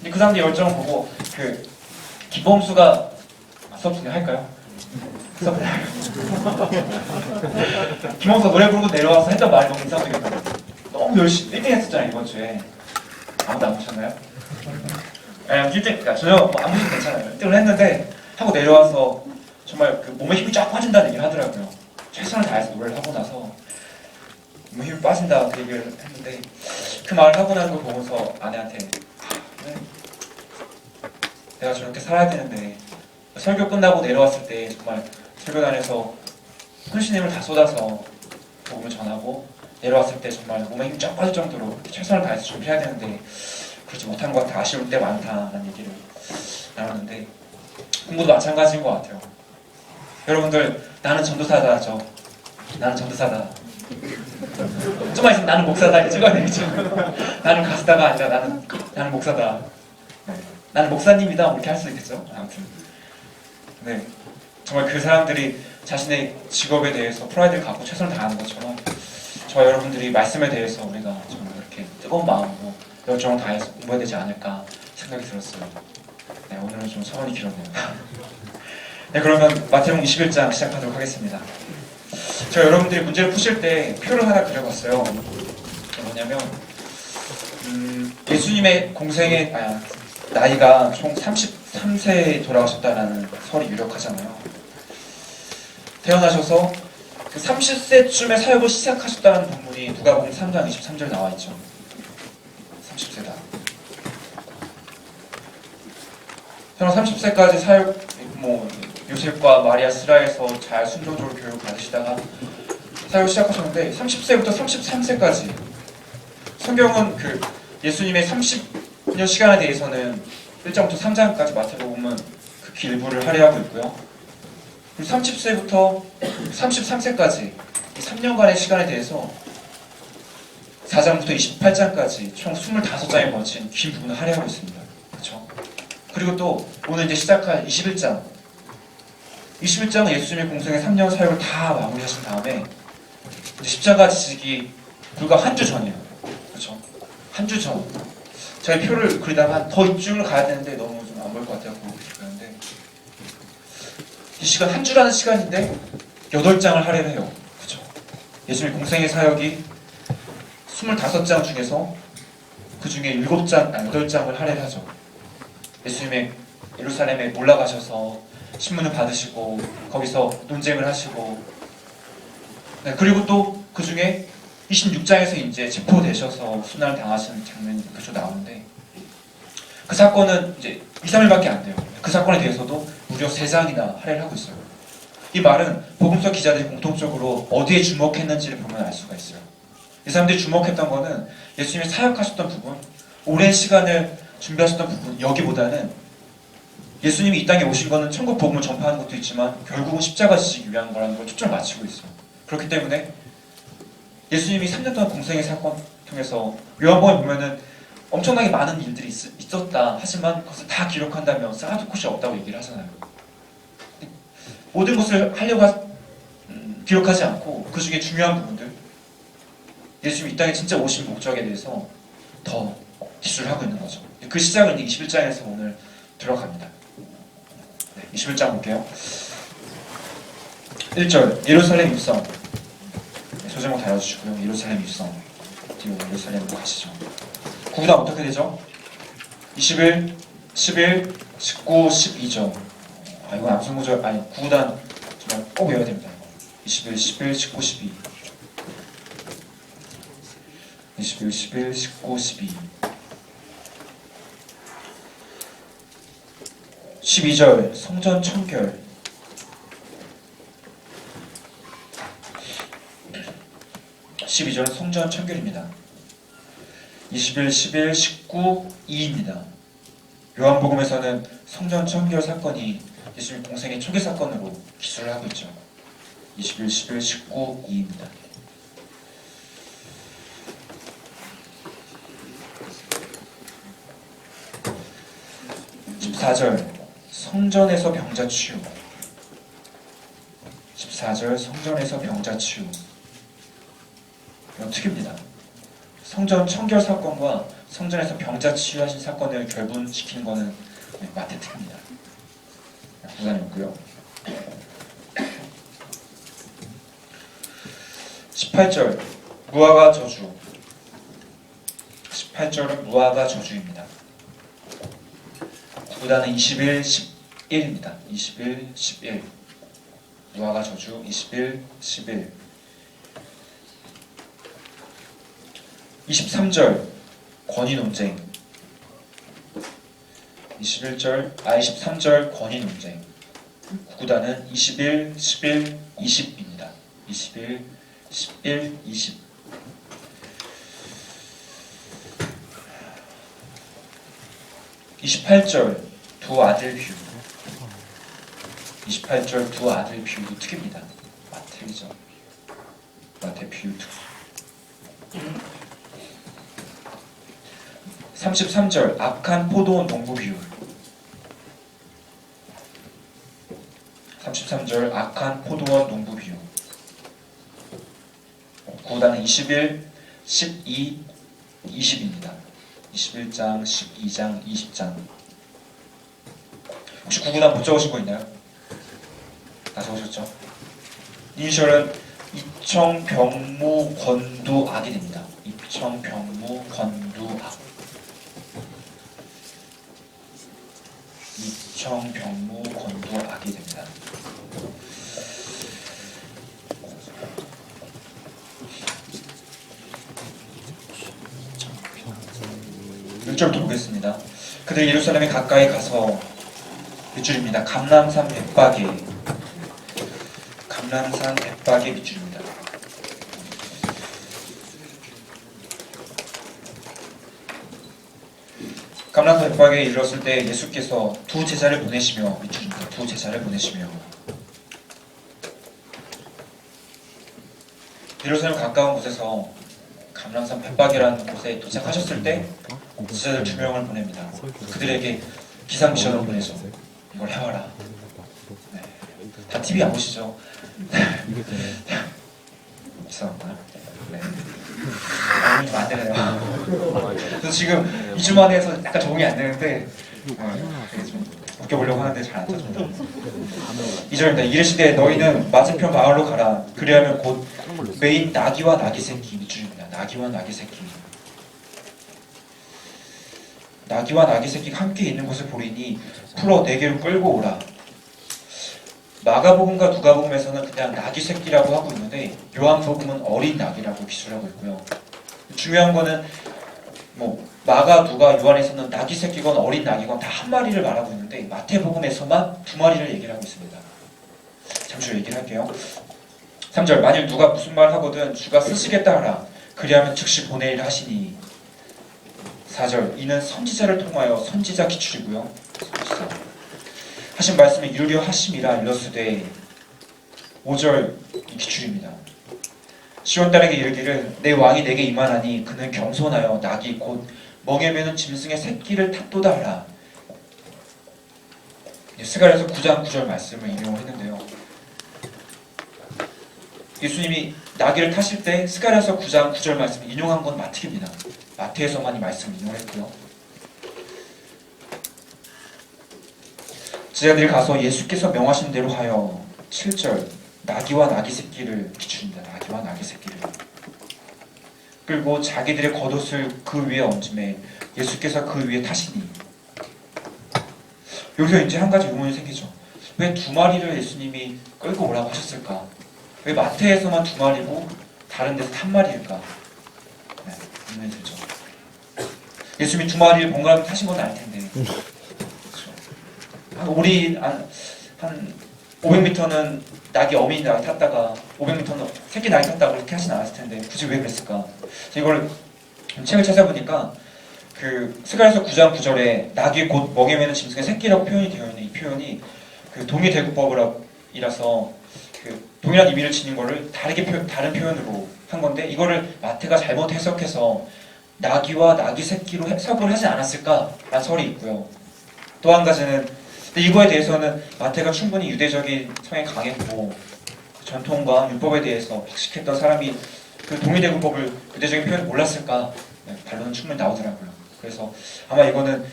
근데 그 사람들 열정을 보고 그 김범수가 수업 진행할까요? 수업 김범수가 노래 부르고 내려와서 했던 말이 너무 인상적이었어요. 너무 열심히 1등 했었잖아요 이번 주에. 아무도 안 보셨나요? 네, 1등, 그러니까 전혀 뭐 아무도 괜찮아요. 1등을 했는데 하고 내려와서 정말 그 몸에 힘이 쫙 빠진다는 얘기를 하더라고요. 최선을 다해서 노래를 하고 나서 몸에 힘이 빠진다 그 얘기를 했는데 그 말을 하고 나는 걸 보면서 아내한테 내가 저렇게 살아야 되는데 설교 끝나고 내려왔을 때 정말 설교단에서 혼신의 힘을 다 쏟아서 복음을 전하고 내려왔을 때 정말 몸에 힘이 쫙 빠질 정도로 최선을 다해서 준비해야 되는데 그렇지 못한 것 같아 아쉬울 때 많다라는 얘기를 나눴는데 공부도 마찬가지인 것 같아요. 여러분들 나는 전도사다죠. 나는 전도사다. 좀만 있으면 나는 목사다 이렇게 찍어야 되겠죠. 나는 가수다가 아니라 나는 목사다. 네. 나는 목사님이다 이렇게 할 수 있겠죠. 아무튼 네 정말 그 사람들이 자신의 직업에 대해서 프라이드를 갖고 최선을 다하는 것처럼 저와 여러분들이 말씀에 대해서 우리가 정말 이렇게 뜨거운 마음으로 열정을 다해서 공부해야 되지 않을까 생각이 들었어요. 네, 오늘은 좀 서론이 길었네요. 네, 그러면 마태복음 21장 시작하도록 하겠습니다. 제가 여러분들이 문제를 푸실 때 표를 하나 그려봤어요. 뭐냐면 예수님의 공생의 나이가 총 33세에 돌아가셨다는 설이 유력하잖아요. 태어나셔서 그 30세쯤에 사역을 시작하셨다는 본문이 누가복음 3장 23절 나와있죠. 30세다. 저는 30세까지 사역, 요셉과 마리아 스라에서 잘 순종적으로 교육을 받으시다가 사역을 시작하셨는데 30세부터 33세까지 성경은 그 예수님의 30년 시간에 대해서는 1장부터 3장까지 마태복음은 그 일부를 할애하고 있고요. 30세부터 33세까지 이 3년간의 시간에 대해서 4장부터 28장까지 총 25장에 걸친 긴 부분을 할애하고 있습니다. 그렇죠? 그리고 또 오늘 이제 시작할 21장 21장은 예수님의 공생의 3년 사역을 다 마무리하신 다음에 십자가 지시기 불과 한 주 전이에요. 그렇죠? 한 주 전. 저희 표를 그리다가 더 이쪽으로 가야 되는데 너무 좀 안 보일 것 같아요. 그런데 이 시간 한 주라는 시간인데 8장을 할애를 해요. 그렇죠? 예수님의 공생의 사역이 25장 중에서 그 중에 8장을 할애를 하죠. 예수님의 예루살렘에 올라가셔서 신문을 받으시고 거기서 논쟁을 하시고 네, 그리고 또 그 중에 26장에서 이제 체포되셔서 순환을 당하시는 장면이 그저 나오는데 그 사건은 이제 2, 3일밖에 안 돼요. 그 사건에 대해서도 무려 3장이나 할애를 하고 있어요. 이 말은 복음서 기자들이 공통적으로 어디에 주목했는지를 보면 알 수가 있어요. 이 사람들이 주목했던 거는 예수님이 사역하셨던 부분, 오랜 시간을 준비하셨던 부분, 여기보다는 예수님이 이 땅에 오신 거는 천국 복음을 전파하는 것도 있지만 결국은 십자가 지시기 위한 거라는 걸 초점을 맞추고 있어요. 그렇기 때문에 예수님이 3년 동안 공생의 사건 통해서 요한복음에 보면은 엄청나게 많은 일들이 있었다 하지만 그것을 다 기록한다면 쌓아둘 곳이 없다고 얘기를 하잖아요. 모든 것을 하려고 기록하지 않고 그 중에 중요한 부분들 예수님이 이 땅에 진짜 오신 목적에 대해서 더 기술을 하고 있는 거죠. 그 시작은 21장에서 오늘 들어갑니다. 네, 21장 볼게요. 1절 예루살렘 입성. 소제목 달아주시고요. 예루살렘 입성. 뒤로 예루살렘으로 가시죠. 구구단 어떻게 되죠? 21, 11, 19, 12절. 이건 암송구절 아니 구구단 정말 꼭 외워야 됩니다. 21, 11, 19, 12. 21, 11, 19, 12. 12절 성전 청결. 12절은 성전 청결입니다. 21, 11, 19, 2입니다. 요한복음에서는 성전 청결 사건이 예수님 공생의 초기 사건으로 기술을 하고 있죠. 21, 11, 19, 2입니다. 성전에서 병자 치유. 14절 성전에서 병자 치유. 이건 특입니다. 성전 청결 사건과 성전에서 병자 치유하신 사건을 결분시키는 것은 마태 특입니다. 구단이었고요. 18절 무화과 저주. 18절은 무화과 저주입니다. 구단은 21, 11입니다. 21, 11 무화과 저주 21, 11 23절 권위 논쟁 23절 권위 논쟁 구구단은 21, 11, 20입니다. 21, 11, 20 28절 두 아들 비유 28절 두 아들 비유도 특입니다. 마태이죠. 마태 비유 특 33절 악한 포도원 농부 비유 33절 악한 포도원 농부 비유 구단은 21, 12, 20입니다. 21장, 12장, 20장 혹시 구구단 못 적으신 거 있나요? 다 적으셨죠? 이니셜은 이청병무권두악이 됩니다. 이청병무권두악 이청병무권두악이 됩니다. 1절부터 보겠습니다. 그들 예루살렘에 가까이 가서 밑줄입니다. 감람산 벳박에 밑줄입니다. 감람산 벳박에 이르렀을 때 예수께서 두 제자를 보내시며 밑줄입니다. 두 제자를 보내시며 예루살렘 가까운 곳에서 감람산 벳박이라는 곳에 도착하셨을 때 제자들 2명을 보냅니다. 그들에게 기상미션을 보내서 이걸 해와라. 네. 다 TV 안 보시죠? 죄송합니다. 네. 오늘 좀 안 되네요. 그래서 지금 2주 만에 해서 약간 적응이 안 되는데 되게 좀 웃겨보려고 하는데 잘 안 터집니다. 2절입니다. 이르시되 너희는 맞은편 마을로 가라. 그리하면 곧 메인 나귀와 나귀 새끼 밑줄입니다. 나귀와 나귀 새끼. 나귀와 나귀 새끼가 함께 있는 곳을 보리니 풀어 내게로 끌고 오라. 마가복음과 누가복음에서는 그냥 나귀 새끼라고 하고 있는데 요한복음은 어린 나귀라고 기술하고 있고요. 중요한 거는 마가, 누가, 요한에서는 나귀 새끼건 어린 나귀건 다 한 마리를 말하고 있는데 마태복음에서만 두 마리를 얘기를 하고 있습니다. 잠시 후 얘기를 할게요. 3절 만일 누가 무슨 말 하거든 주가 쓰시겠다 하라. 그리하면 즉시 보내리라 하시니 4절 이는 선지자를 통하여 선지자 기출이고요. 선지자 하신 말씀에 이루려 하심이라 일렀으되 5절 기출입니다. 시온 딸에게 이르기를 내 왕이 내게 임하나니 그는 겸손하여 낙이 곧 멍에 매는 짐승의 새끼를 탔도다 하라. 스가랴서 9장 9절 말씀을 인용을 했는데요. 예수님이 나귀를 타실 때 스가랴서 9장 9절 말씀을 인용한 건 마태입니다. 마태에서만 이 말씀을 인용했고요. 제자들이 가서 예수께서 명하신 대로 하여 7절 나귀와 나귀 새끼를 기출입니다. 나귀와 나귀 새끼를 끌고 자기들의 겉옷을 그 위에 얹음에 예수께서 그 위에 타시니 여기서 이제 한 가지 의문이 생기죠. 왜 두 마리를 예수님이 끌고 오라고 하셨을까? 왜 마태에서만 두 마리고 다른 데서 한 마리일까? 네, 의문이 들죠. 예수님이 두 마리를 번갈아 타신 건 아닐 텐데 우리 한 500m는 낙이 어미 낙이 탔다가 500m는 새끼 낙이 탔다고 그렇게 하진 않았을 텐데 굳이 왜 그랬을까? 이걸 책을 찾아보니까 그 스가랴서 9장 9절에 낙이 곧 멍에 매는 짐승의 새끼라고 표현이 되어 있는 이 표현이 그 동의대구법이라서 그 동일한 의미를 지닌 거를 다른 표현으로 한 건데 이거를 마태가 잘못 해석해서 나귀와 나귀 새끼로 해석을 하지 않았을까라는 설이 있고요. 또 한 가지는 이거에 대해서는 마태가 충분히 유대적인 성향이 강했고 전통과 율법에 대해서 박식했던 사람이 그 동의대구법을 유대적인 표현을 몰랐을까? 네, 반론은 충분히 나오더라고요. 그래서 아마 이거는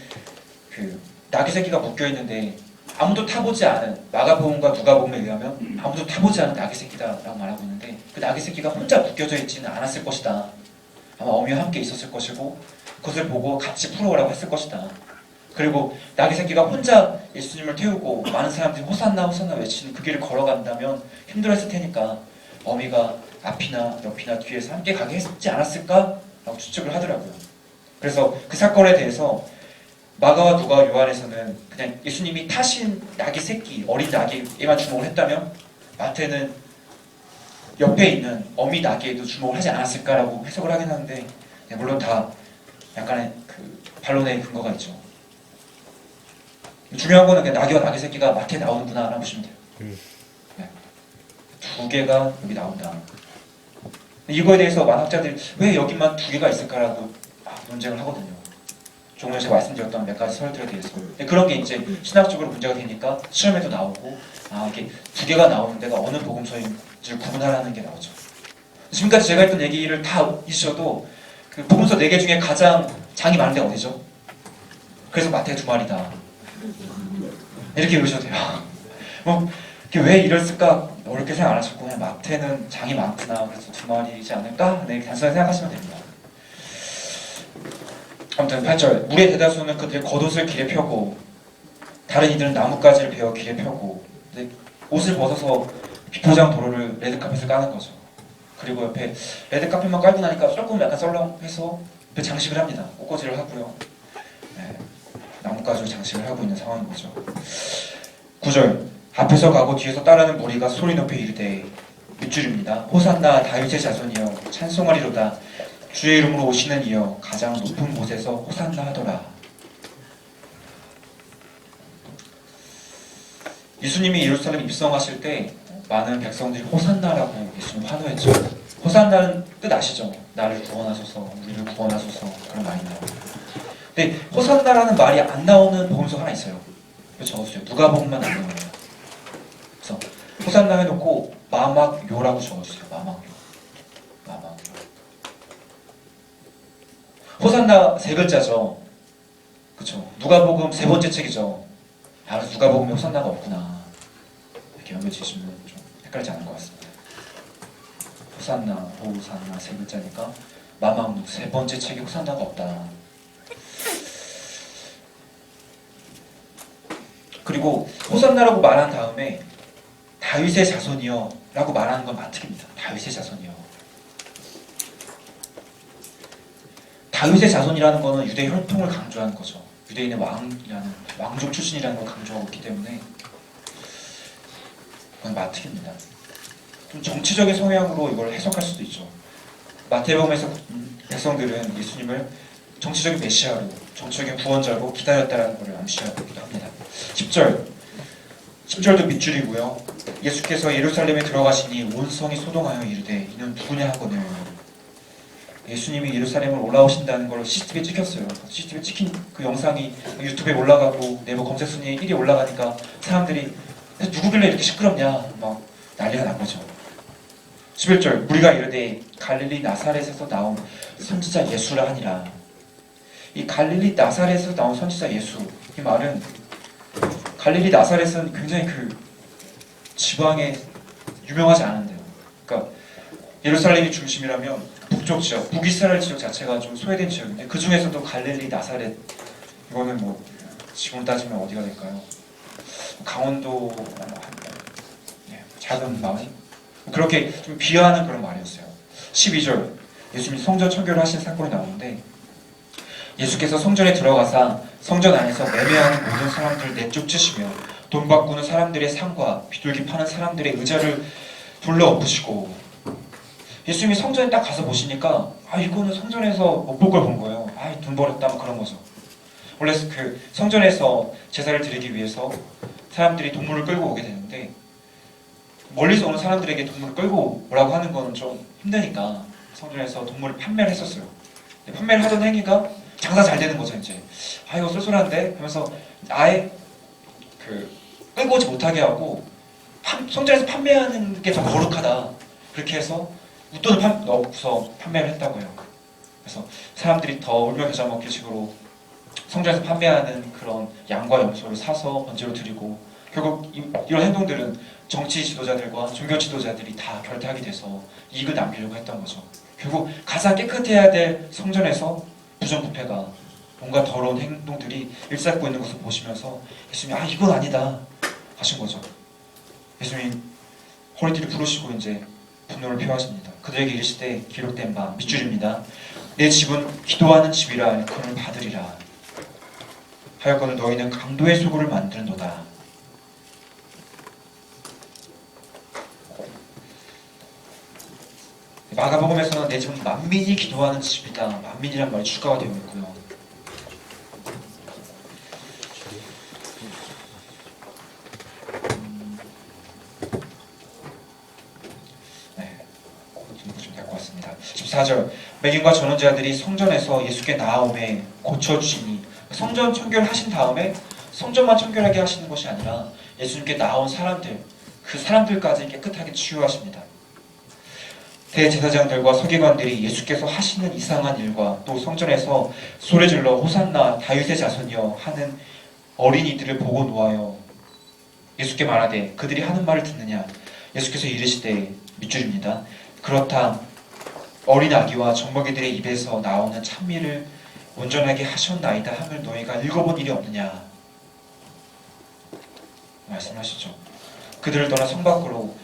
그 나귀 새끼가 묶여 있는데 아무도 타보지 않은, 마가복음과 누가복음에 의하면 아무도 타보지 않은 나귀 새끼다라고 말하고 있는데, 그 나귀 새끼가 혼자 묶여져 있지는 않았을 것이다. 아마 어미와 함께 있었을 것이고 그것을 보고 같이 풀어오라고 했을 것이다. 그리고 나귀 새끼가 혼자 예수님을 태우고 많은 사람들이 호산나 호산나 외치는 그 길을 걸어간다면 힘들었을 테니까 어미가 앞이나 옆이나 뒤에서 함께 가게 했지 않았을까? 라고 추측을 하더라고요. 그래서 그 사건에 대해서 마가와 누가 요한에서는 그냥 예수님이 타신 나귀 새끼, 어린 나귀에만 주목을 했다면, 마태는 옆에 있는 어미 나귀에도 주목을 하지 않았을까라고 해석을 하긴 하는데, 물론 다 약간의 그 반론의 근거가 있죠. 중요한 거는 그냥 나귀와 나귀 새끼가 마태에 나오는구나 라고 보시면 돼요. 네. 두 개가 여기 나온다. 이거에 대해서 만학자들이 왜 여기만 두 개가 있을까라고 논쟁을 하거든요. 조금 전에 제가 말씀드렸던 몇 가지 설들에 대해서. 그런 게 이제 신학적으로 문제가 되니까 시험에도 나오고, 이게 두 개가 나오는 데가 어느 복음서인지를 구분하라는 게 나오죠. 지금까지 제가 했던 얘기를 다 잊으셔도 그 복음서 4개 중에 가장 장이 많은 데가 어디죠? 그래서 마태 2마리다. 이렇게 외우셔도 돼요. 왜 이랬을까 어렵게 생각 안 하셨고 그냥 마태는 장이 많구나, 그래서 2마리이지 않을까? 네, 단순하게 생각하시면 됩니다. 아무튼 8절, 무리의 대다수는 그들의 겉옷을 길에 펴고 다른 이들은 나뭇가지를 베어 길에 펴고, 옷을 벗어서 비포장 도로를 레드카펫을 까는 거죠. 그리고 옆에 레드카펫만 깔고 나니까 조금 약간 썰렁해서 옆에 장식을 합니다. 꽃꽂이를 하고요. 네, 나뭇가지로 장식을 하고 있는 상황인 거죠. 9절, 앞에서 가고 뒤에서 따르는 무리가 소리 높여 이르되, 밑줄입니다. 호산나 다윗의 자손이여 찬송하리로다. 주의 이름으로 오시는 이여 가장 높은 곳에서 호산나 하더라. 예수님이 예루살렘 입성하실 때 많은 백성들이 호산나라고 예수님 환호했죠. 호산나는 뜻 아시죠? 나를 구원하소서, 우리를 구원하소서, 그런 말이 나와요. 근데 호산나라는 말이 안 나오는 복음서 하나 있어요. 그래서 적어주세요. 누가복음만 안 나오네요. 그래서 호산나 해놓고 마막요라고 적어주세요. 마막요. 호산나 3글자죠. 그쵸? 누가복음 3번째 책이죠. 그래서 누가복음에 호산나가 없구나, 이렇게 연결지시면 좀 헷갈리지 않을 것 같습니다. 호산나, 호산나 3글자니까 마망 3번째 책에 호산나가 없다. 그리고 호산나라고 말한 다음에 다윗의 자손이여 라고 말하는 건 마특입니다. 다윗의 자손이여. 다윗의 자손이라는 거는 유대 혈통을 강조하는 거죠. 유대인의 왕이라는, 왕족 출신이라는 걸 강조하고 있기 때문에 그건 마특입니다. 좀 정치적인 성향으로 이걸 해석할 수도 있죠. 마태복음에서 백성들은 예수님을 정치적인 메시아로, 정치적인 구원자로 기다렸다는 것을 암시하기도 합니다. 10절도 밑줄이고요. 예수께서 예루살렘에 들어가시니 온 성이 소동하여 이르되 이는 누구냐 하거늘. 예수님이 예루살렘을 올라오신다는 걸 CCTV에 찍혔어요. CCTV에 찍힌 그 영상이 유튜브에 올라가고 네이버 검색 순위에 1위 올라가니까 사람들이 누구길래 이렇게 시끄럽냐 막 난리가 난 거죠. 11절, 우리가 이르되 갈릴리 나사렛에서 나온 선지자 예수라 하니라. 이 갈릴리 나사렛에서 나온 선지자 예수, 이 말은 갈릴리 나사렛은 굉장히 그 지방에 유명하지 않은데요. 그러니까 예루살렘이 중심이라면 북쪽 지역, 북이스라엘 지역 자체가 좀 소외된 지역인데 그 중에서도 갈릴리 나사렛, 이거는 뭐 지금 따지면 어디가 될까요? 강원도 작은 마을? 그렇게 좀 비하하는 그런 말이었어요. 12절, 예수님이 성전 청결을 하신 사건이 나오는데, 예수께서 성전에 들어가사 성전 안에서 매매하는 모든 사람들을 내쫓으시며 돈 바꾸는 사람들의 상과 비둘기 파는 사람들의 의자를 둘러 엎으시고, 예수님이 성전에 딱 가서 보시니까 이거는 성전에서 못 볼 걸 본 거예요. 돈 벌었다 뭐 그런 거죠. 원래 그 성전에서 제사를 드리기 위해서 사람들이 동물을 끌고 오게 되는데, 멀리서 오는 사람들에게 동물을 끌고 오라고 하는 거는 좀 힘드니까 성전에서 동물을 판매를 했었어요. 판매를 하던 행위가 장사 잘 되는 거죠. 이제 이거 쏠쏠한데 하면서 아예 그 끌고 오지 못하게 하고 성전에서 판매하는 게 더 거룩하다, 그렇게 해서 웃돈을 넣고서 판매를 했다고요. 그래서 사람들이 더 울며 겨자 먹기 식으로 성전에서 판매하는 그런 양과 염소를 사서 번제로 드리고, 결국 이런 행동들은 정치 지도자들과 종교 지도자들이 다 결탁이 돼서 이익을 남기려고 했던 거죠. 결국 가장 깨끗해야 될 성전에서 부정부패가, 뭔가 더러운 행동들이 일삼고 있는 것을 보시면서 예수님이 이건 아니다 하신 거죠. 예수님이 허리띠를 부르시고 이제 분노를 표하십니다. 그들에게 이르시되 기록된 바 밑줄입니다. 내 집은 기도하는 집이라 일컬음을 받으리라. 하여건을 너희는 강도의 소굴을 만드는도다. 마가복음에서는 내 집은 만민이 기도하는 집이다. 만민이란 말이 추가가 되어 있고요. 좀 될 것 같습니다. 14절 맹인과 전원자들이 성전에서 예수께 나아오매 고쳐주시니, 성전 청결하신 다음에 성전만 청결하게 하시는 것이 아니라 예수님께 나온 사람들, 그 사람들까지 깨끗하게 치유하십니다. 대제사장들과 서기관들이 예수께서 하시는 이상한 일과 또 성전에서 소리질러 호산나 다윗의 자손이여 하는 어린이들을 보고 놓아요 예수께 말하되 그들이 하는 말을 듣느냐. 예수께서 이르시되 밑줄입니다. 그렇다 어린 아기와 젖먹이들의 입에서 나오는 찬미를 온전하게 하셨나이다 함을 너희가 읽어본 일이 없느냐 말씀하시죠. 그들을 떠나 성 밖으로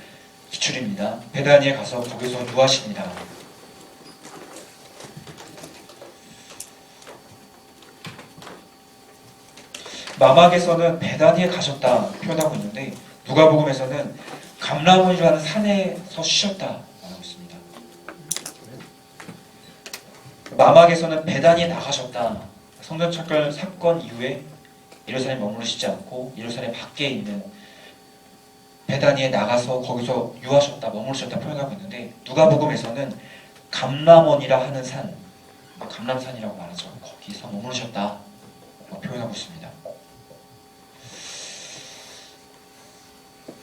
기출입니다. 베다니에 가서 거기서 누하시니라. 마막에서는 베다니에 가셨다 표현하고 있는데, 누가복음에서는 감람원이라는 산에서 쉬셨다 말하고 있습니다. 마막에서는 베다니에 나가셨다. 성전 청결 사건 이후에 예루살렘에 머무르시지 않고 예루살렘 밖에 있는 베다니에 나가서 거기서 유하셨다, 머무르셨다 표현하고 있는데, 누가복음에서는 감람원이라 하는 산, 감람산이라고 말하죠. 거기서 머무르셨다 표현하고 있습니다.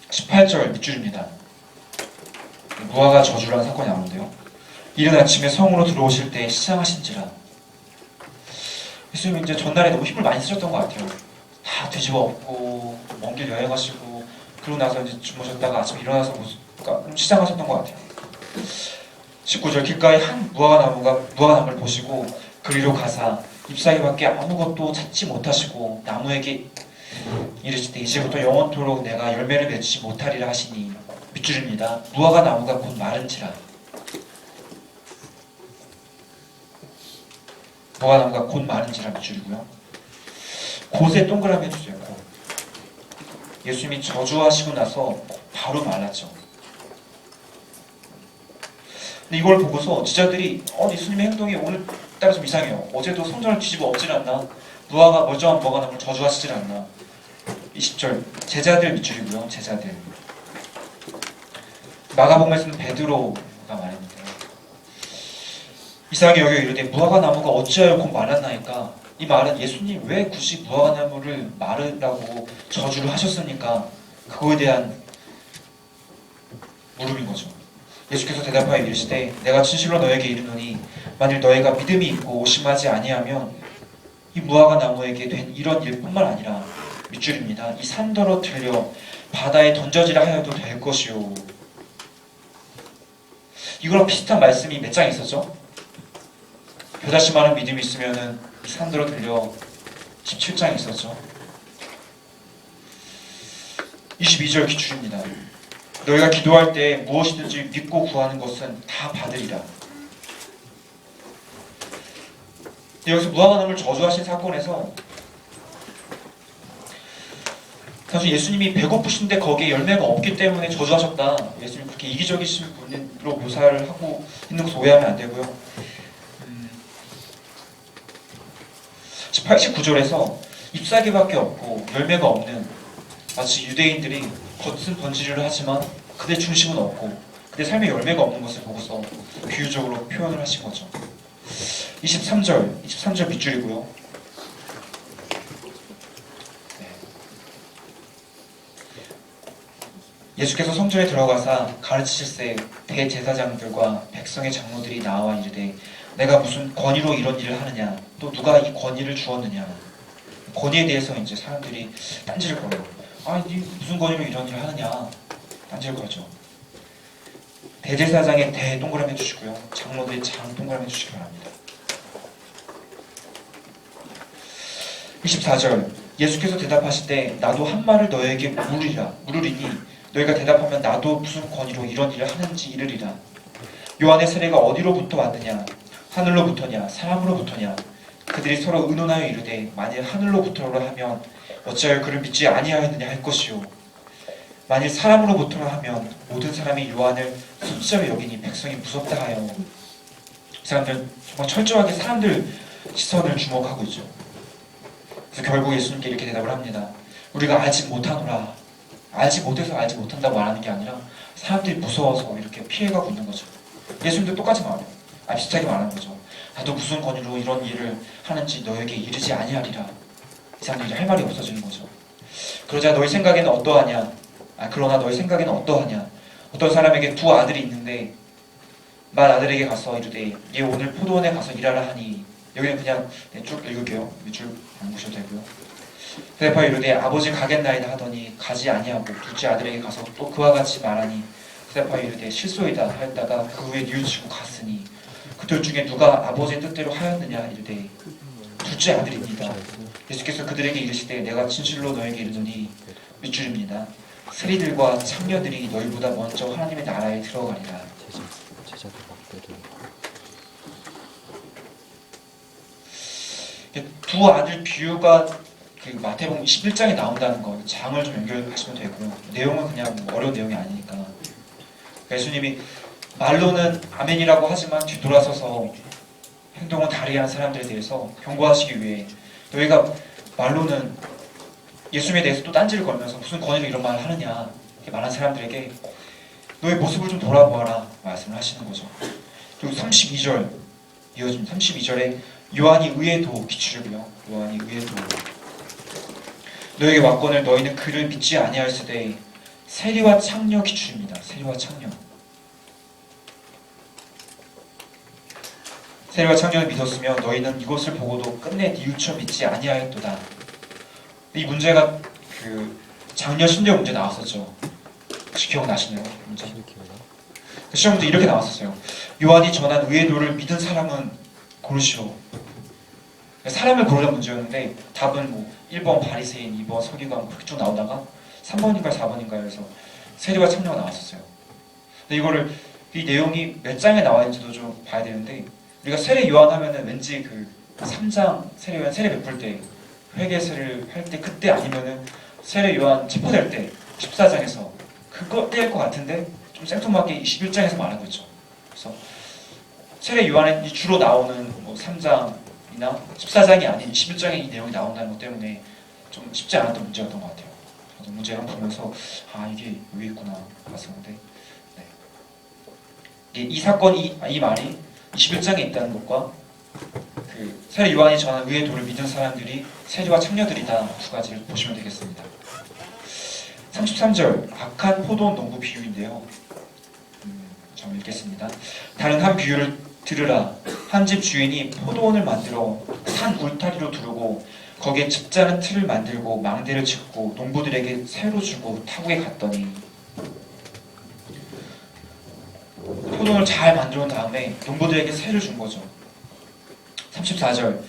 18절 밑줄입니다. 노아가 저주라는 사건이 나오는데요. 이른 아침에 성으로 들어오실 때 시장하신지라. 예수님이 이제 전날에 너무 힘을 많이 쓰셨던 것 같아요. 다 뒤집어 엎고 먼 길 여행하시고, 그러고 나서 이제 주무셨다가 아침에 일어나서 시장하셨던 것 같아요. 19절 길가에 한 무화과나무를 보시고 그리로 가사 잎사귀밖에 아무것도 찾지 못하시고 나무에게 이르시되 이제부터 영원토록 내가 열매를 맺지 못하리라 하시니 밑줄입니다. 무화과나무가 곧 마른지라. 무화과나무가 곧 마른지라 밑줄이고요. 곧에 동그라미 해주세요. 곧. 예수님이 저주하시고 나서 바로 말랐죠. 근데 이걸 보고서 지자들이 예수님의 행동이 오늘따라 좀 이상해요. 어제도 성전을 뒤집어 엎질 않나? 무화과 멀쩡한 무화과나무를 저주하시질 않나? 20절 제자들 밑줄이고요. 제자들. 마가복음에서는 베드로가 말했는데, 이상하게 여겨 이르되 무화과나무가 어찌하여 곧 말았나이까. 이 말은 예수님 왜 굳이 무화과나무를 마르라고 저주를 하셨습니까? 그거에 대한 물음인 거죠. 예수께서 대답하여 이르시되 내가 진실로 너에게 이르노니 만일 너희가 믿음이 있고 오심하지 아니하면 이 무화과나무에게 된 이런 일뿐만 아니라 밑줄입니다. 이 산더러 들려 바다에 던져지라 하여도 될 것이요. 이거랑 비슷한 말씀이 몇 장 있었죠? 겨자씨 많은 믿음이 있으면은 이 산더러 들려 17장 있었죠. 22절 기출입니다. 너희가 기도할 때 무엇이든지 믿고 구하는 것은 다 받으리라. 여기서 무화과나무를 저주하신 사건에서 사실 예수님이 배고프신데 거기에 열매가 없기 때문에 저주하셨다. 예수님이 그렇게 이기적이신 분으로 묘사를 하고 있는 것을 오해하면 안 되고요. 19절에서 잎사귀밖에 없고 열매가 없는, 마치 유대인들이 겉은 번지르르 하지만 그들의 중심은 없고 그들의 삶에 열매가 없는 것을 보고서 비유적으로 표현을 하신 거죠. 23절 밑줄이고요. 예수께서 성전에 들어가사 가르치실새 대제사장들과 백성의 장로들이 나와 이르되 내가 무슨 권위로 이런 일을 하느냐, 또 누가 이 권위를 주었느냐. 권위에 대해서 이제 사람들이 딴지를 걸어요. 아, 니 무슨 권위로 이런 일을 하느냐, 딴지를 걸죠. 대제사장의 대 동그라미 해주시고요, 장로들의 장 동그라미 해주시기 바랍니다. 24절, 예수께서 대답하실 때 나도 한 말을 너에게 물으리니 너희가 대답하면 나도 무슨 권위로 이런 일을 하는지 이르리라. 요한의 세례가 어디로부터 왔느냐, 하늘로부터냐 사람으로부터냐. 그들이 서로 의논하여 이르되 만일 하늘로부터라 하면 어찌하여 그를 믿지 아니하였느냐 할 것이요, 만일 사람으로부터라 하면 모든 사람이 요한을 손자로 여기니 백성이 무섭다 하여. 이 사람들 정말 철저하게 사람들 시선을 주목하고 있죠. 그래서 결국 예수님께 이렇게 대답을 합니다. 우리가 알지 못하노라. 알지 못해서 알지 못한다고 말하는 게 아니라 사람들이 무서워서 이렇게 피해가고 있는 거죠. 예수님도 똑같이 말해요. 비슷하게 말하는 거죠. 나도 무슨 권위로 이런 일을 하는지 너에게 이르지 아니하리라. 이 사람들이 할 말이 없어지는 거죠. 그러자 너희 생각에는 어떠하냐? 그러나 너희 생각에는 어떠하냐? 어떤 사람에게 두 아들이 있는데 맏 아들에게 가서 이르되 얘 오늘 포도원에 가서 일하라 하니. 여기는 그냥 쭉 읽을게요. 밑줄 안 보셔도 되고요. 대답하여 이르되 아버지 가겠나이다 하더니 가지 아니하고 둘째 아들에게 가서 또 그와 같이 말하니. 대답하여 이르되 실소이다 하였다가 그 후에 뉘우치고 갔으니 그들 중에 누가 아버지의 뜻대로 하였느냐 이르되 둘째 아들입니다. 예수께서 그들에게 이르시되 내가 진실로 너에게 이르노니 밑줄입니다. 세리들과 창녀들이 너희보다 먼저 하나님의 나라에 들어가리라. 두 아들 비유가 그 마태복음 21장에 나온다는 거, 장을 좀 연결하시면 되고요. 내용은 그냥 어려운 내용이 아니니까. 예수님이 말로는 아멘이라고 하지만 뒤돌아서서 행동은 다르게 하는 사람들에 대해서 경고하시기 위해 너희가 말로는 예수님에 대해서 또 딴지를 걸면서 무슨 권위로 이런 말을 하느냐 이렇게 말한 사람들에게 너의 모습을 좀 돌아보아라 말씀을 하시는 거죠. 그리고 32절 이어집니다. 32절에 요한이 의의 도 기출이고요. 요한이 의의 도. 너에게 왔거늘 너희는 그를 믿지 아니하였으되 세리와 창녀 기출입니다. 세리와 창녀. 세리와 창녀를 믿었으며 너희는 이것을 보고도 끝내 뉘우쳐 믿지 아니하였도다. 이 문제가 그 작년 신대용 문제 나왔었죠. 혹시 기억나시나요? 문제? 그 시험 문제 이렇게 나왔었어요. 요한이 전한 의의 도를 믿은 사람은 고르시오. 사람을 고르는 문제였는데 답은 뭐 1번 바리새인, 2번 서기관 그렇게 쭉 나오다가 3번인가 4번인가 해서 세리와 창녀가 나왔었어요. 근데 이거를 이 내용이 몇 장에 나와 있는지도 좀 봐야 되는데 우리가 세례 요한 하면은 왠지 그 3장 세례 요한 세례 베풀 때 회개세를 할 때 그때 아니면은 세례 요한 체포될 때 14장에서 그거 때일 것 같은데 좀 생뚱맞게 21장에서 말하고 있죠. 그래서 세례 요한에 주로 나오는 뭐 3장이나 14장이 아닌 21장에 이 내용이 나온다는 것 때문에 좀 쉽지 않았던 문제였던 것 같아요. 저도 문제를 보면서 이게 여기 있구나 봤었는데 이 사건 이 말이 21장에 있다는 것과 그 세례 요한이 전한 의의 도를 믿은 사람들이 세리와 창녀들이다 두 가지를 보시면 되겠습니다. 33절 악한 포도원 농부 비유인데요. 좀 읽겠습니다. 다른 한 비유를 들으라. 한 집 주인이 포도원을 만들어 산 울타리로 두르고 거기에 즙자는 틀을 만들고 망대를 짓고 농부들에게 새로 주고 타국에 갔더니 포도원을 잘 만들어 놓은 다음에 농부들에게 새를 준 거죠. 34절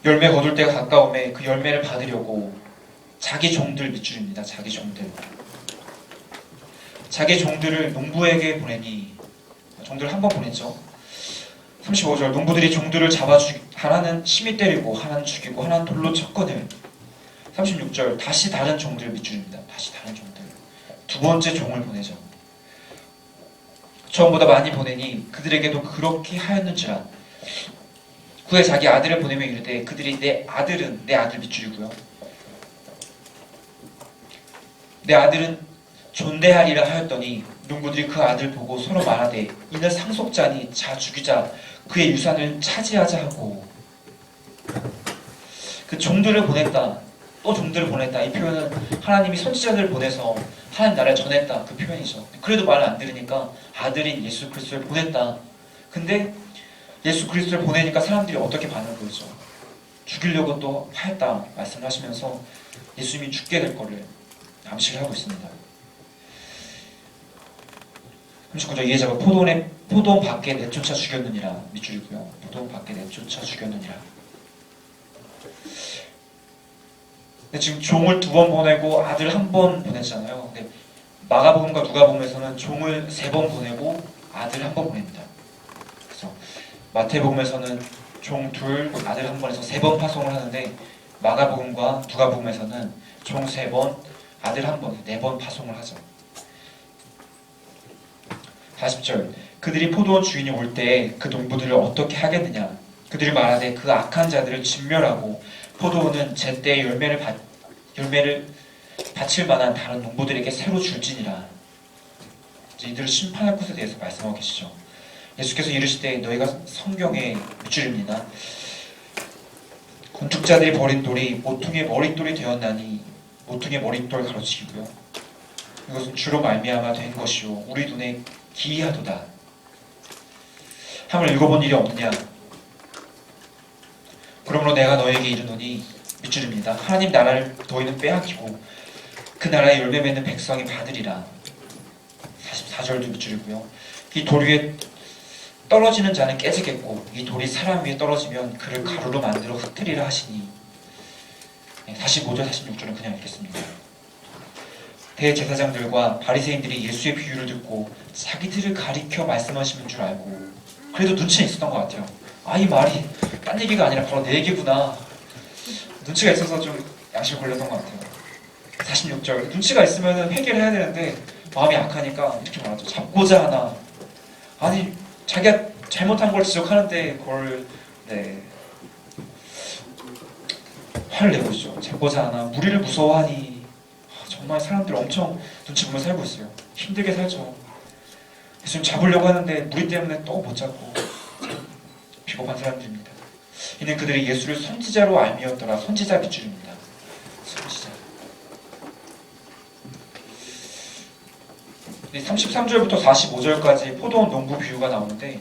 열매 거둘 때가 가까움에 그 열매를 받으려고 자기 종들 밑줄입니다. 자기 종들을 농부에게 보내니 종들을 한 번 보냈죠. 35절 농부들이 종들을 하나는 심히 때리고 하나는 죽이고 하나는 돌로 쳤거늘. 36절 다시 다른 종들 밑줄입니다. 다시 다른 종들 두 번째 종을 보내죠. 처음보다 많이 보내니 그들에게도 그렇게 하였는지라. 후에 자기 아들을 보내며 이르되 그들이 내 아들 밑줄이고요. 내 아들은 존대하리라 하였더니 농부들이 그 아들 보고 서로 말하되 이는 상속자니 자 죽이자 그의 유산을 차지하자 하고. 그 종들을 보냈다 또 종들을 보냈다 이 표현은 하나님이 선지자들을 보내서 하나님 나라를 전했다 그 표현이죠. 그래도 말을 안 들으니까 아들인 예수 그리스도를 보냈다. 근데 예수 그리스도를 보내니까 사람들이 어떻게 반응을 보이죠? 죽이려고 또 하였다 말씀하시면서 예수님이 죽게 될 거를 암시를 하고 있습니다. 39절 이해자가 포도원 밖에 내쫓아 죽였느니라 밑줄이고요. 포도원 밖에 내쫓아 죽였느니라. 근데 지금 종을 2번 보내고 아들 1번 보냈잖아요. 근데 마가복음과 누가복음에서는 종을 3번 보내고 아들 1번 보냅니다. 그래서 마태복음에서는 종 2, 아들 1번에서 3번 파송을 하는데 마가복음과 누가복음에서는 종 3번, 아들 1번, 4번 파송을 하죠. 40절 그들이 포도원 주인이 올 때에 그 농부들을 어떻게 하겠느냐 그들이 말하되 그 악한 자들을 진멸하고 포도원은 제때에 열매를 바칠 만한 다른 농부들에게 새로 줄지니라. 이들을 심판할 것에 대해서 말씀하고 계시죠. 예수께서 이르시되 너희가 성경의 밑줄입니다. 건축자들이 버린 돌이 모퉁이의 머릿돌이 되었나니 모퉁이의 머릿돌 가로치기고요. 이것은 주로 말미암아 된 것이요 우리 눈에 기이하도다. 함을 읽어본 일이 없느냐. 그러므로 내가 너에게 이르노니 밑줄입니다. 하나님 나라를 너희는 빼앗기고 그 나라의 열매 맺는 백성이 받으리라. 44절도 밑줄이고요. 이 돌 위에 떨어지는 자는 깨지겠고 이 돌이 사람 위에 떨어지면 그를 가루로 만들어 흩트리라 하시니. 45절 46절은 그냥 읽겠습니다. 대제사장들과 바리새인들이 예수의 비유를 듣고 자기들을 가리켜 말씀하시는 줄 알고 그래도 눈치는 있었던 것 같아요. 이 말이 딴 얘기가 아니라 바로 내 얘기구나. 눈치가 있어서 좀 양심이 걸렸던 것 같아요. 46절 눈치가 있으면 해결해야 되는데 마음이 약하니까 이렇게 말하죠. 잡고자 하나. 아니 자기가 잘못한 걸 지적하는데 그걸 화를 내고 있죠. 잡고자 하나. 무리를 무서워하니. 정말 사람들 엄청 눈치 보며 살고 있어요. 힘들게 살죠. 예수님 잡으려고 하는데 무리 때문에 또 못 잡고 비겁한 사람들입니다. 이는 그들이 예수를 선지자로 알미었더라. 선지자 밑줄입니다. 선지자. 33절부터 45절까지 포도원 농부 비유가 나오는데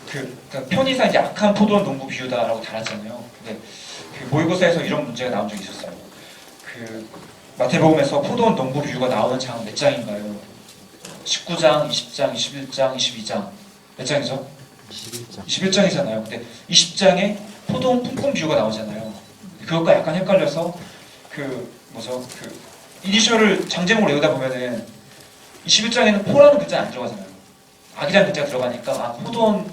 그러니까 편의상 이제 악한 포도원 농부 비유다라고 달았잖아요. 근데 그 모의고사에서 이런 문제가 나온 적이 있었어요. 그 마태복음에서 포도원 농부 비유가 나오는 장 몇 장인가요? 19장, 20장, 21장, 22장 몇 장이죠? 21장이잖아요. 근데 20장에 포도원 품꾼 비유가 나오잖아요. 그것과 약간 헷갈려서 그 이니셜을 장제목으로 외우다 보면은 21장에는 포라는 글자 안 들어가잖아요. 악이라는 글자가 들어가니까 포도원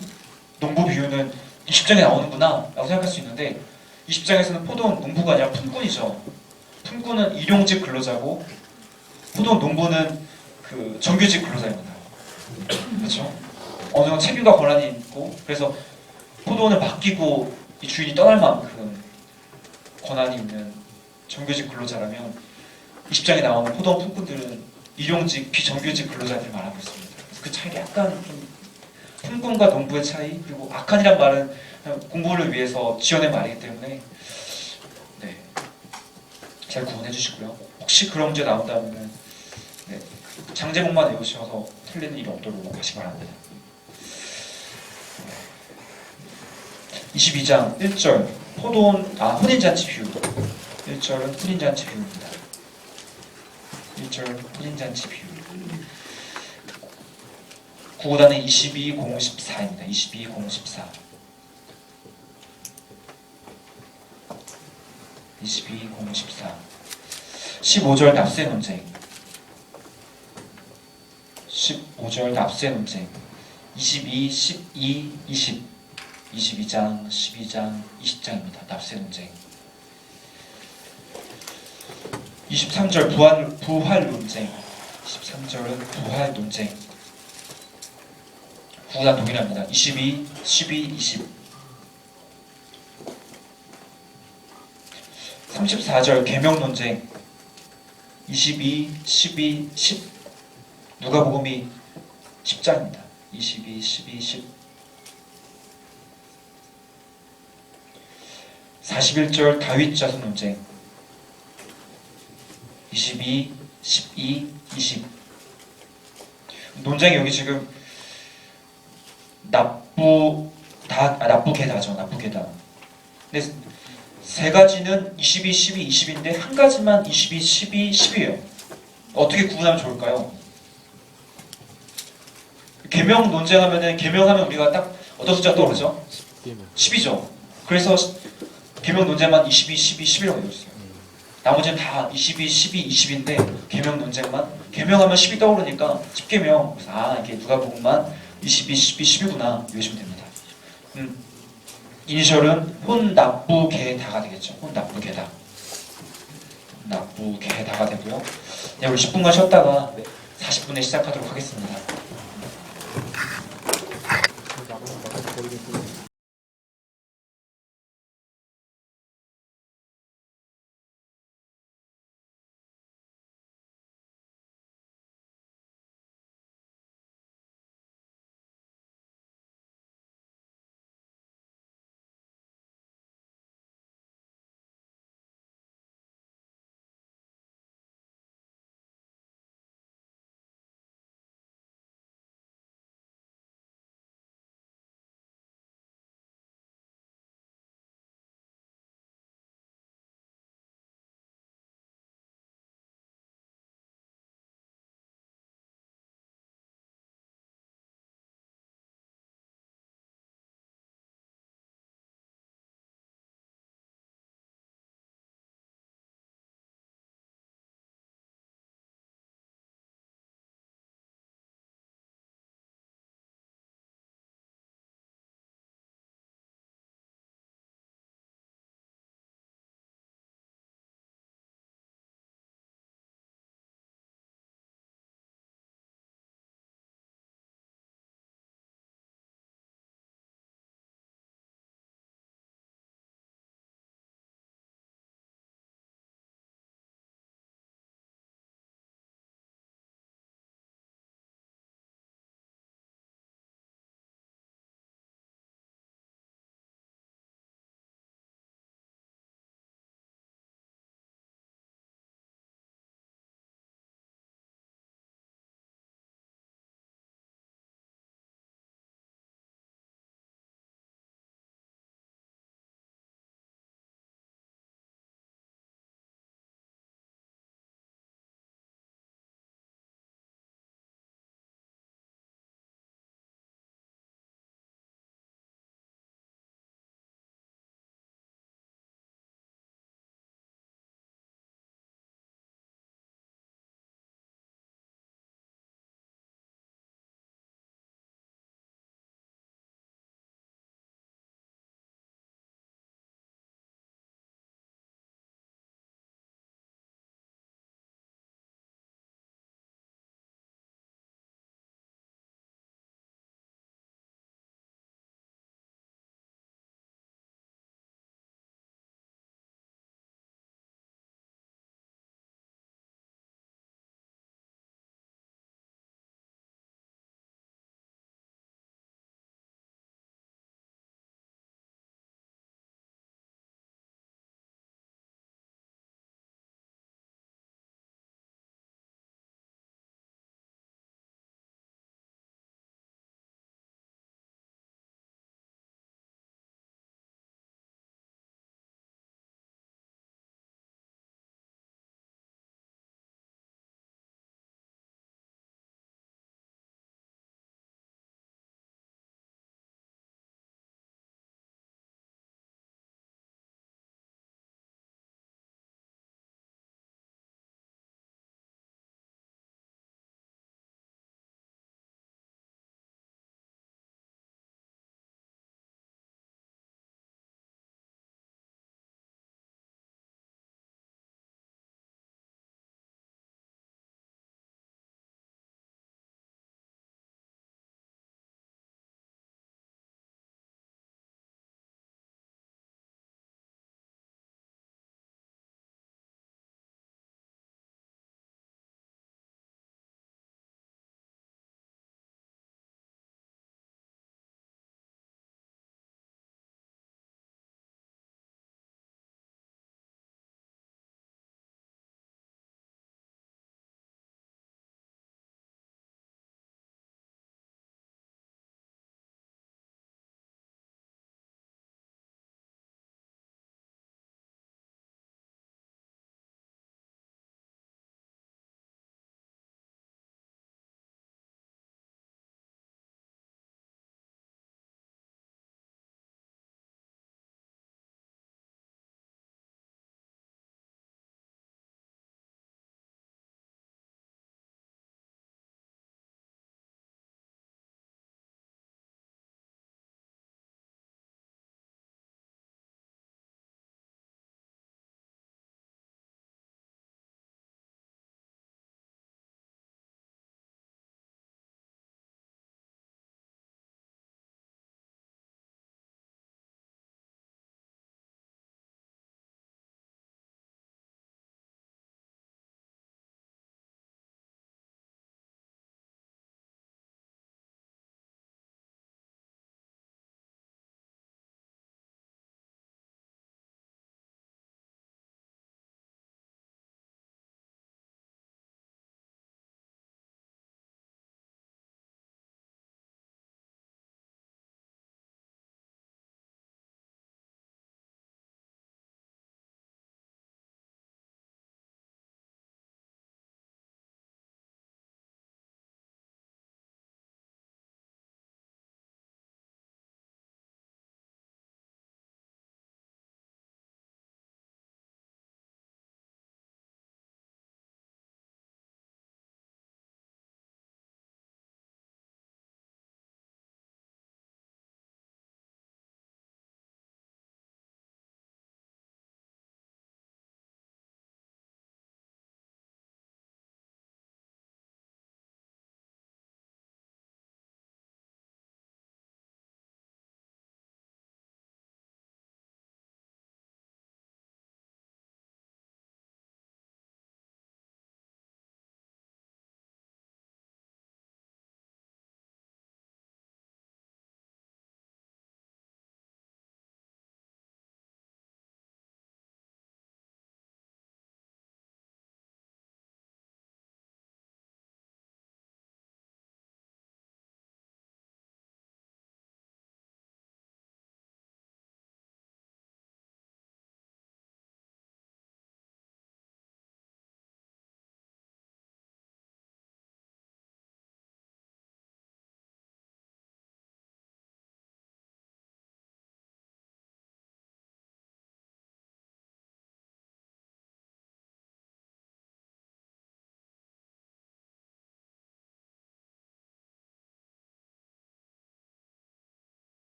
농부 비유는 20장에 나오는구나 라고 생각할 수 있는데 20장에서는 포도원 농부가 아니라 품꾼이죠. 품꾼은 일용직 근로자고 포도원 농부는 그 정규직 근로자입니다. 그렇죠? 어느 정도 책임과 권한이 있고 그래서 포도원을 맡기고 이 주인이 떠날 만큼 권한이 있는 정규직 근로자라면 20장에 나오는 포도원 품꾼들은 일용직, 비정규직 근로자들을 말하고 있습니다. 그래서 그 차이가 약간 좀 품꾼과 농부의 차이 그리고 악한이란 말은 공부를 위해서 지어낸 말이기 때문에 잘 구분해 주시고요. 혹시 그런 문제 나온다면 장제목만 외우셔서 틀리는 일이 없도록 하시기 바랍니다. 22장 1절 혼인잔치 비유 1절은 혼인잔치 비유입니다. 1절 혼인잔치 비유 구구단은 22-0-14입니다. 22-0-14 22-0-14 15절 납세 논쟁 15절 납세 논쟁 22, 12, 20 22장, 12장, 20장입니다. 납세 논쟁 23절 부활 논쟁 23절은 부활 논쟁 구구단 동일합니다. 22, 12, 20 34절 계명 논쟁 22, 12, 10 누가복음이 10장입니다. 22, 12, 10 41절 다윗 자손 논쟁 22, 12, 20 논쟁이 여기 지금 납부계다죠. 납부계다. 근데 세 가지는 22, 12, 20인데 한 가지만 22, 12, 10이에요. 어떻게 구분하면 좋을까요? 계명 논쟁하면은 계명하면 우리가 딱 어떤 숫자 떠오르죠? 10이죠. 그래서 계명 논쟁만 22, 12, 10이라고 되어 있어요. 나머지는 다 22, 12, 20인데 계명 논쟁만 계명하면 10이 떠오르니까 10계명. 그래서 이게 누가복음만 22, 12, 10이구나 이러시면 됩니다. 이니셜은 혼납부계다가 되겠죠. 혼납부계다. 납부계다가 되고요. 네, 우리 10분간 쉬었다가 40분에 시작하도록 하겠습니다.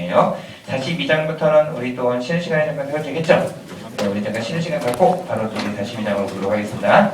시간이에요. 42장부터는 우리 또 쉬는 시간에 잠깐 해도 되겠죠? 네, 우리 잠깐 쉬는 시간 갖고 바로 또 우리 42장으로 보도록 하겠습니다.